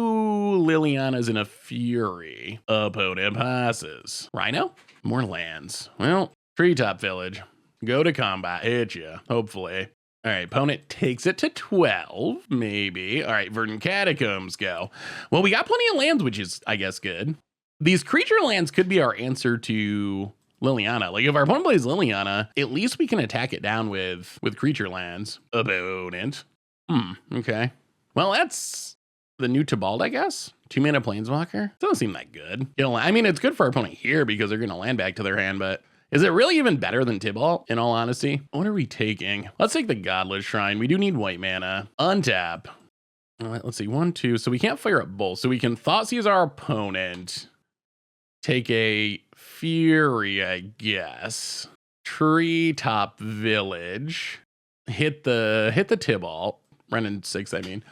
Lilianas and a Fury. Opponent passes. Rhino? More lands. Well, Treetop Village. Go to combat, hit ya, hopefully. All right, opponent takes it to 12, maybe. All right, Verdant Catacombs go. Well, we got plenty of lands, which is, I guess, good. These creature lands could be our answer to Liliana. Like, if our opponent plays Liliana, at least we can attack it down with creature lands. Opponent. Okay. Well, that's the new Tibalt, I guess. 2 mana Planeswalker. Doesn't seem that good. You know, I mean, it's good for our opponent here because they're going to land back to their hand, but is it really even better than Tibalt, in all honesty? What are we taking? Let's take the Godless Shrine. We do need white mana. Untap. All right, let's see. 1, 2. So we can't fire up both. So we can Thoughtseize our opponent. Take a Fury, I guess. Treetop Village. Hit the Tibalt. Renin 6, I mean.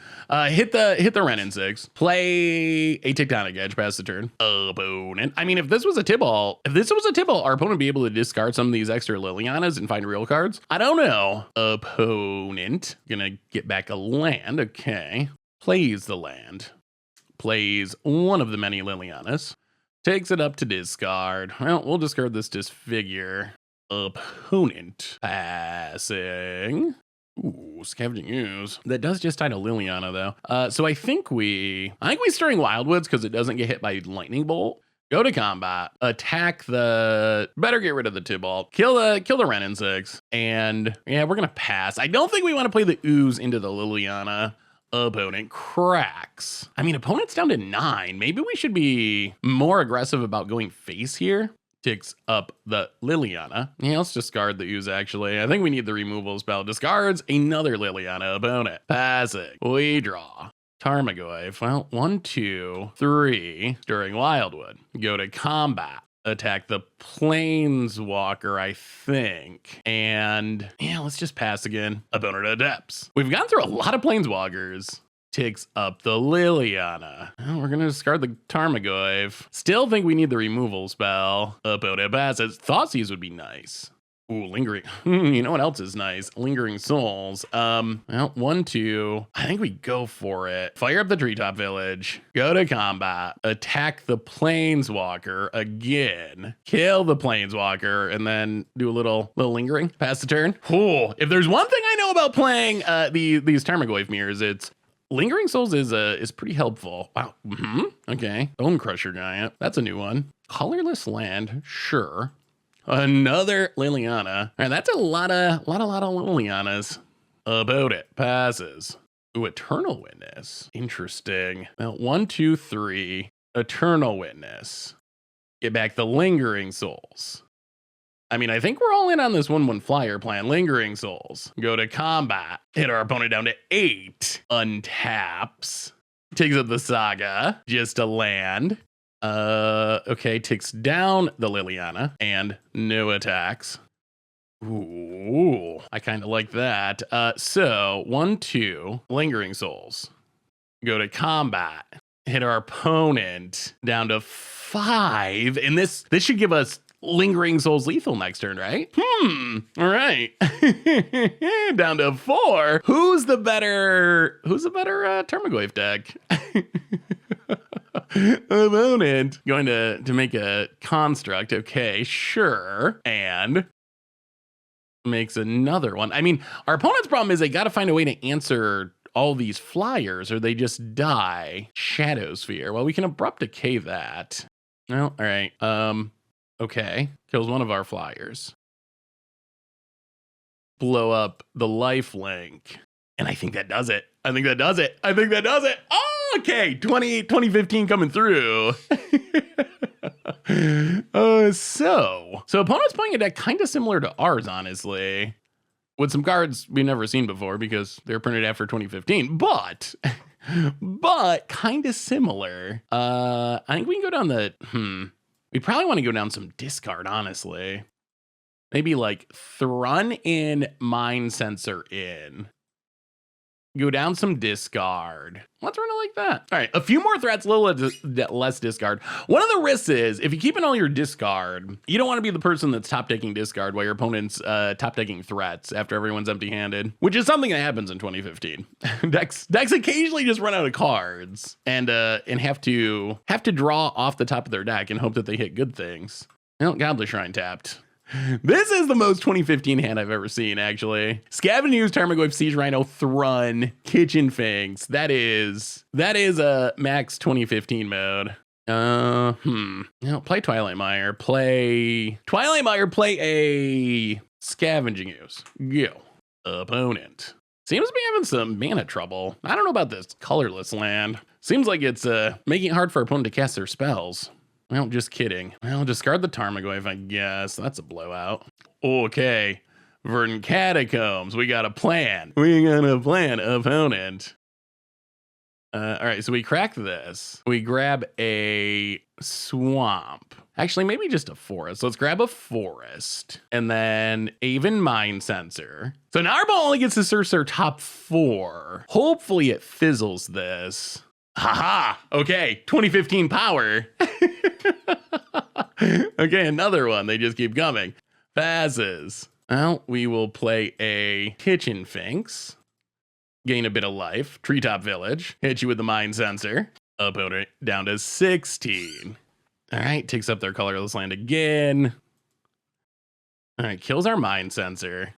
Hit the Renin 6. Play a Tectonic Edge, pass the turn. Opponent. I mean, if this was a Tibalt, our opponent would be able to discard some of these extra Lilianas and find real cards. I don't know. Opponent. Gonna get back a land. Okay. Plays the land. Plays one of the many Lilianas. Takes it up to discard. Well, we'll discard this disfigure. Opponent passing. Ooh, Scavenging Ooze. That does just tie to Liliana though. So I think we Stirring Wildwoods because it doesn't get hit by Lightning Bolt. Go to combat, attack better get rid of the Tybalt, kill the Renin 6, and yeah, we're gonna pass. I don't think we want to play the Ooze into the Liliana. Opponent cracks. I mean, opponent's down to 9. Maybe we should be more aggressive about going face here. Ticks up the Liliana. Yeah, let's discard the Ooze actually. I think we need the removal spell. Discards another Liliana opponent. Passing. We draw. Tarmogoyf. Well, 1, 2, 3. Stirring Wildwood. Go to combat. Attack the Planeswalker, I think. And yeah, let's just pass again. Opponent adepts. We've gone through a lot of Planeswalkers. Ticks up the Liliana. Well, we're gonna discard the Tarmogoyf. Still think we need the removal spell. Opponent passes. Thoughtseize would be nice. Ooh, Lingering. You know what else is nice? Lingering Souls. Well, 1, 2. I think we go for it. Fire up the Treetop Village. Go to combat. Attack the Planeswalker again. Kill the Planeswalker, and then do a little Lingering. Pass the turn. Ooh, if there's one thing I know about playing these Tarmogoyf mirrors, it's Lingering Souls is pretty helpful. Wow. Okay. Bone Crusher Giant. That's a new one. Colorless Land. Sure. Another Liliana. And that's a lot of Lilianas. About it. Passes. Ooh, Eternal Witness. Interesting. Well, 1, 2, 3. Eternal Witness. Get back the Lingering Souls. I mean, I think we're all in on this 1/1 flyer plan. Lingering Souls. Go to combat. Hit our opponent down to 8. Untaps. Takes up the Saga. Just a land. Okay, takes down the Liliana and no attacks. Ooh, I kind of like that. So 1, 2, Lingering Souls. Go to combat. Hit our opponent down to 5, and this should give us Lingering Souls lethal next turn, right? All right. Down to 4. Who's the better Tarmogoyf deck? Opponent going to make a construct. Okay, sure. And makes another one. I mean, our opponent's problem is they got to find a way to answer all these flyers or they just die. Shadow Sphere. Well, we can Abrupt Decay that. Well, all right. Okay. Kills one of our flyers. Blow up the lifelink. And I think that does it. Oh, okay. 2015 coming through. So opponent's playing a deck kind of similar to ours, honestly, with some cards we've never seen before because they're printed after 2015, but kind of similar. I think we can go down we probably want to go down some discard, honestly. Maybe like Thrun in, Mind Sensor in. Go down some discard. Let's run it like that. All right, a few more threats, a little less discard. One of the risks is if you keep in all your discard, you don't want to be the person that's top decking discard while your opponent's top decking threats after everyone's empty-handed, which is something that happens in 2015. Decks occasionally just run out of cards and have to draw off the top of their deck and hope that they hit good things. Well, Godly Shrine tapped. This is the most 2015 hand I've ever seen, actually. Scavenge Ooze, Tarmogoyf, Siege Rhino, Thrun, Kitchen Finks. That is a max 2015 mode. Play Twilight Mire. Play a Scavenging Ooze. Go. Opponent. Seems to be having some mana trouble. I don't know about this colorless land. Seems like it's making it hard for our opponent to cast their spells. Well, just kidding. Well, discard the Tarmogoyf, I guess. That's a blowout. Okay. Verdant Catacombs. We got a plan. Opponent. All right, so we crack this. We grab a swamp. Actually, maybe just a forest. Let's grab a forest. And then Aven Mind Sensor. So now our ball only gets to search their top 4. Hopefully it fizzles this. Haha. Okay, 2015 power. Okay, another one. They just keep coming. Passes. Well, we will play a Kitchen Finks. Gain a bit of life. Treetop Village. Hit you with the Mind Sensor. Opponent down to 16. All right, takes up their colorless land again. All right, kills our mind sensor.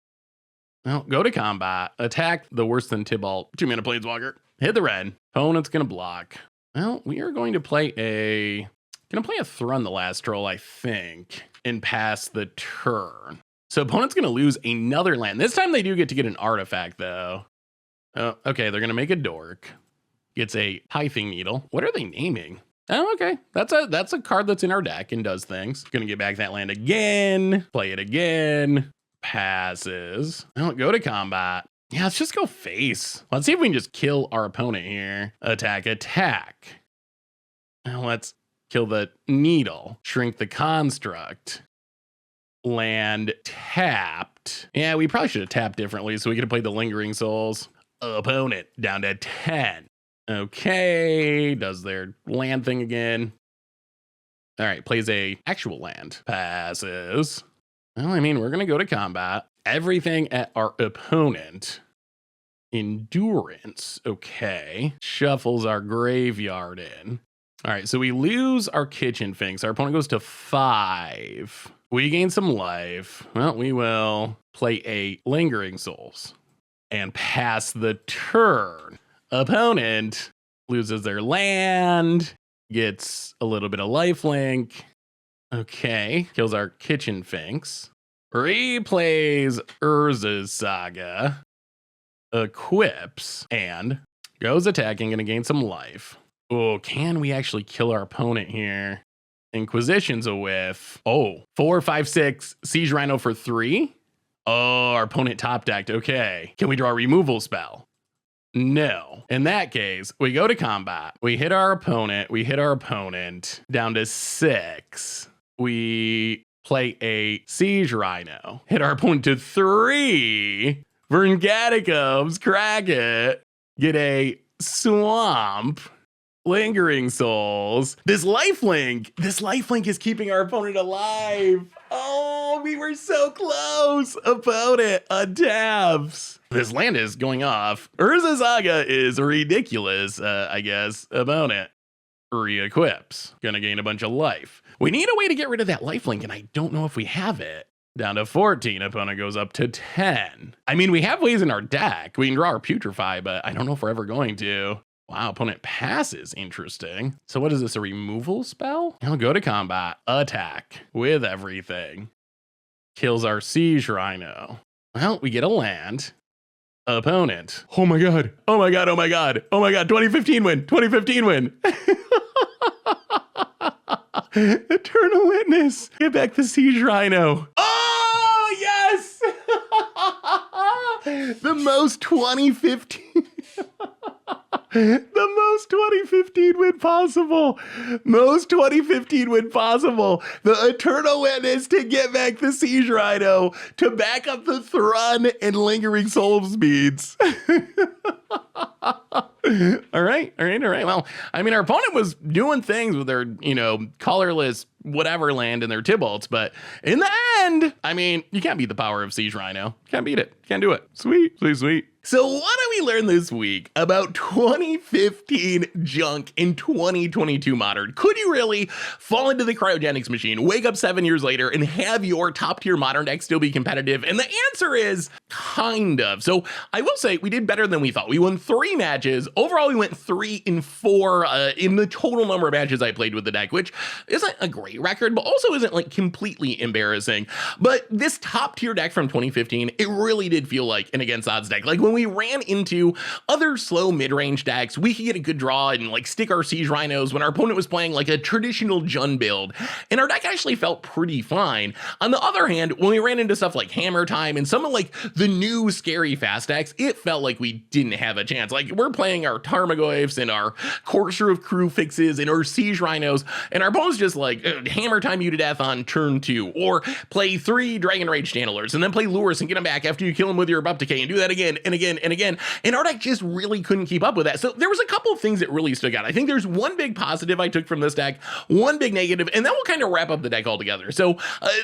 Well, go to combat. Attack the worse than Tibalt 2-mana Planeswalker. Hit the red. Opponent's gonna block. Well, we are going to play a Thrun the Last Troll, I think, and pass the turn. So opponent's gonna lose another land. This time they do get to get an artifact though. Oh, okay, they're gonna make a dork. Gets a Pithing Needle. What are they naming? Oh, okay. That's a card that's in our deck and does things. Gonna get back that land again. Play it again. Passes. Well, go to combat. Yeah, let's just go face. Let's see if we can just kill our opponent here. Attack, attack. Now let's kill the needle. Shrink the construct. Land tapped. Yeah, we probably should have tapped differently so we could have played the Lingering Souls. Opponent down to 10. Okay, does their land thing again. All right, plays a actual land. Passes. Well, I mean, we're going to go to combat. Everything at our opponent. Endurance. Okay. Shuffles our graveyard in. All right, so we lose our Kitchen Finks. Our opponent goes to 5. We gain some life. Well, we will play a Lingering Souls and pass the turn. Opponent loses their land, gets a little bit of lifelink. Okay, kills our Kitchen Finks. Replays Urza's Saga. Equips and goes attacking, gonna gain some life. Oh, can we actually kill our opponent here? Inquisition's a whiff. Oh, 4, 5, 6, Siege Rhino for 3. Oh, our opponent top decked. Okay. Can we draw a removal spell? No. In that case, we go to combat. We hit our opponent. Down to 6. We play a Siege Rhino. Hit our opponent to 3. Verngaticombs, crack it. Get a Swamp. Lingering Souls. This lifelink is keeping our opponent alive. Oh, we were so close. Opponent adapts. This land is going off. Urza Saga is ridiculous, I guess. Opponent re-equips. Gonna gain a bunch of life. We need a way to get rid of that lifelink, and I don't know if we have it. Down to 14, opponent goes up to 10. I mean, we have ways in our deck. We can draw our Putrefy, but I don't know if we're ever going to. Wow, opponent passes. Interesting. So what is this, a removal spell? I'll go to combat. Attack with everything. Kills our Siege Rhino. Well, we get a land. Opponent. Oh my god. 2015 win. Eternal Witness. Get back the Siege Rhino. Oh, yes! The most 2015. The most 2015 win possible. The Eternal Witness to get back the Siege Rhino to back up the Thrun and Lingering Soul speeds. All right. Well, I mean, our opponent was doing things with their, colorless whatever land in their Tibalts, but in the end, I mean, you can't beat the power of Siege Rhino. Can't beat it. Can't do it. Sweet. So what did we learn this week about 2015 junk in 2022 Modern? Could you really fall into the cryogenics machine, wake up 7 years later, and have your top tier Modern deck still be competitive? And the answer is kind of. So I will say we did better than we thought. We won 3 matches. Overall, we went 3-4 in the total number of matches I played with the deck, which isn't a great record, but also isn't like completely embarrassing. But this top tier deck from 2015, it really did feel like an against odds deck. Like when we ran into other slow mid-range decks, we could get a good draw and like stick our Siege Rhinos when our opponent was playing like a traditional Jund build, and our deck actually felt pretty fine. On the other hand, when we ran into stuff like Hammer Time and some of like the new scary fast decks, it felt like we didn't have a chance. Like we're playing our Tarmogoyfs and our Courser of Crew fixes and our Siege Rhinos, and our opponent's just like Hammer Time you to death on turn 2, or play 3 Dragon Rage Channelers and then play Lurus and get them back after you kill them with your Abrupt Decay and do that again and again and again. and our deck just really couldn't keep up with that. So there was a couple of things that really stuck out. I think there's one big positive I took from this deck, one big negative, and then we'll kind of wrap up the deck altogether. So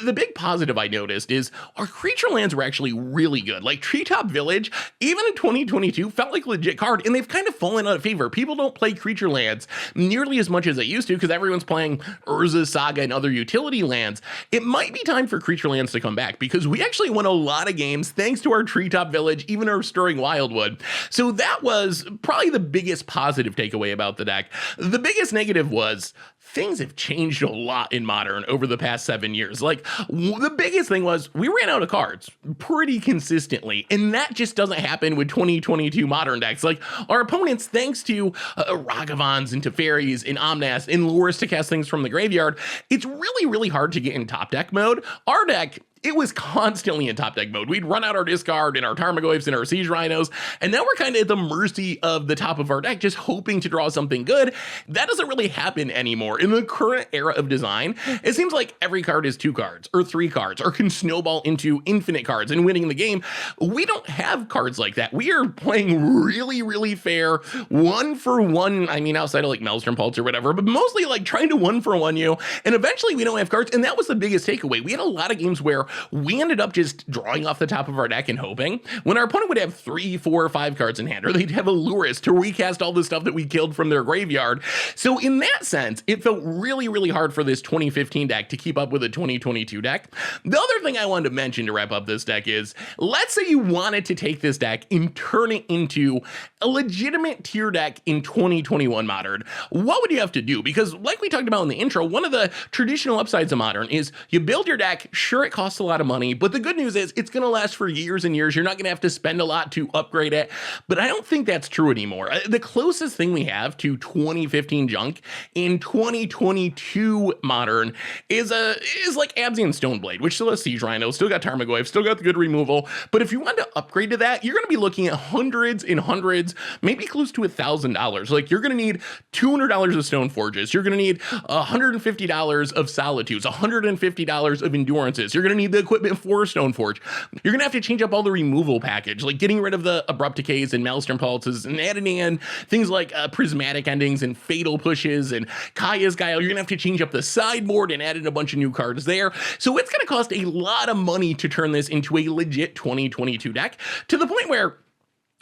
the big positive I noticed is our creature lands were actually really good. Like Treetop Village, even in 2022, felt like a legit card, and they've kind of fallen out of favor. People don't play creature lands nearly as much as they used to because everyone's playing Urza, Saga, and other utility lands. It might be time for creature lands to come back because we actually won a lot of games thanks to our Treetop Village, even our Stirring Wildwood. So that was probably the biggest positive takeaway about the deck. The biggest negative was things have changed a lot in Modern over the past 7 years. Like, the biggest thing was we ran out of cards pretty consistently, and that just doesn't happen with 2022 Modern decks. Like, our opponents, thanks to Ragavans and Teferis and Omnaths and lures to cast things from the graveyard, it's really, really hard to get in top deck mode. Our deck, it was constantly in top deck mode. We'd run out our discard and our Tarmogoyfs and our Siege Rhinos, and now we're kind of at the mercy of the top of our deck, just hoping to draw something good. That doesn't really happen anymore. In the current era of design, it seems like every card is 2 cards or 3 cards or can snowball into infinite cards and winning the game. We don't have cards like that. We are playing really, really fair, 1-for-1. I mean, outside of like Maelstrom Pulse or whatever, but mostly like trying to 1-for-1 you. And eventually we don't have cards. And that was the biggest takeaway. We had a lot of games where we ended up just drawing off the top of our deck and hoping, when our opponent would have 3, 4, or 5 cards in hand, or they'd have a Lurus to recast all the stuff that we killed from their graveyard. So in that sense, it felt really, really hard for this 2015 deck to keep up with a 2022 deck. The other thing I wanted to mention to wrap up this deck is, let's say you wanted to take this deck and turn it into a legitimate tier deck in 2021 Modern. What would you have to do? Because like we talked about in the intro, one of the traditional upsides of Modern is you build your deck, sure, it costs a lot of money, but the good news is it's going to last for years and years. You're not going to have to spend a lot to upgrade it, but I don't think that's true anymore. The closest thing we have to 2015 Junk in 2022 Modern is like Abzan Stoneblade, which still has Siege Rhino, still got Tarmogoyf, still got the good removal, but if you want to upgrade to that, you're going to be looking at hundreds and hundreds, maybe close to $1,000. Like, you're going to need $200 of Stone Forges, you're going to need $150 of Solitudes, $150 of Endurances, you're going to need the equipment for Stoneforge. You're going to have to change up all the removal package, like getting rid of the Abrupt Decays and Maelstrom Pulses and adding in things like Prismatic Endings and Fatal Pushes and Kaya's Guile. You're going to have to change up the sideboard and add in a bunch of new cards there. So it's going to cost a lot of money to turn this into a legit 2022 deck, to the point where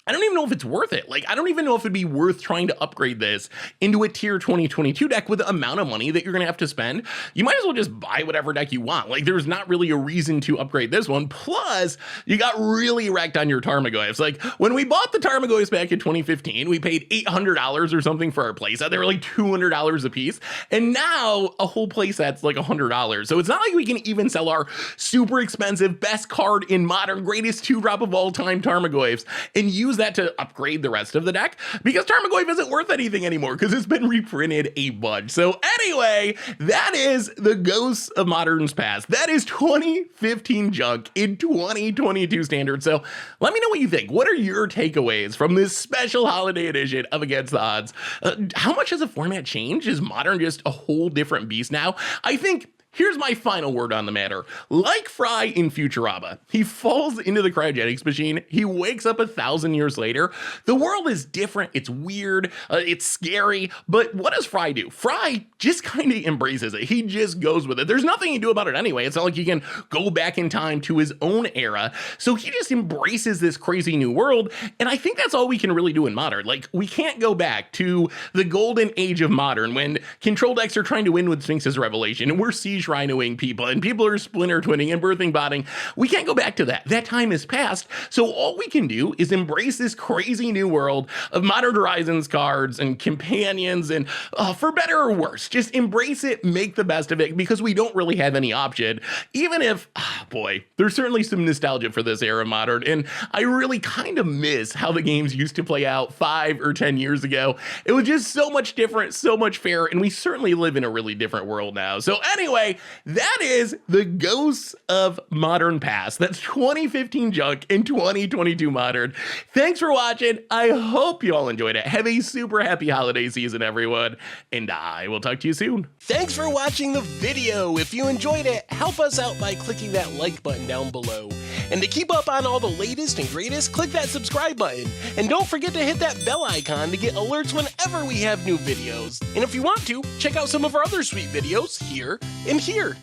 I don't even know if it's worth it. Like, I don't even know if it'd be worth trying to upgrade this into a tier 2022 deck with the amount of money that you're going to have to spend. You might as well just buy whatever deck you want. Like, there's not really a reason to upgrade this one. Plus, you got really wrecked on your Tarmogoyfs. Like, when we bought the Tarmogoyfs back in 2015, we paid $800 or something for our playset. They were like $200 a piece. And now a whole playset's like $100. So it's not like we can even sell our super expensive best card in Modern, greatest 2-drop of all time Tarmogoyfs and use that to upgrade the rest of the deck, because Tarmogoyf isn't worth anything anymore because it's been reprinted a bunch. So anyway, that is the Ghosts of Modern's Past. That is 2015 Junk in 2022 Standard. So let me know what you think. What are your takeaways from this special holiday edition of Against the Odds? How much has the format changed? Is Modern just a whole different beast now? I think here's my final word on the matter. Like Fry in Futurama, he falls into the cryogenics machine. He wakes up 1,000 years later. The world is different. It's weird. It's scary. But what does Fry do? Fry just kind of embraces it. He just goes with it. There's nothing he can do about it anyway. It's not like he can go back in time to his own era. So he just embraces this crazy new world. And I think that's all we can really do in Modern. Like, we can't go back to the golden age of Modern when control decks are trying to win with Sphinx's Revelation and we're Siege Rhinoing people and people are splinter twinning and birthing botting. We can't go back to that. That time is past. So all we can do is embrace this crazy new world of Modern Horizons cards and companions, and for better or worse, just embrace it, make the best of it, because we don't really have any option. Even if, boy, there's certainly some nostalgia for this era of Modern, and I really kind of miss how the games used to play out 5 or 10 years ago. It was just so much different, so much fairer, and we certainly live in a really different world now. So anyway, that is the Ghosts of Modern Past. That's 2015 Junk in 2022 Modern. Thanks for watching. I hope you all enjoyed it. Have a super happy holiday season, everyone, and I will talk to you soon. Thanks for watching the video. If you enjoyed it, help us out by clicking that like button down below. And to keep up on all the latest and greatest, click that subscribe button. And don't forget to hit that bell icon to get alerts whenever we have new videos. And if you want to, check out some of our other sweet videos here and here.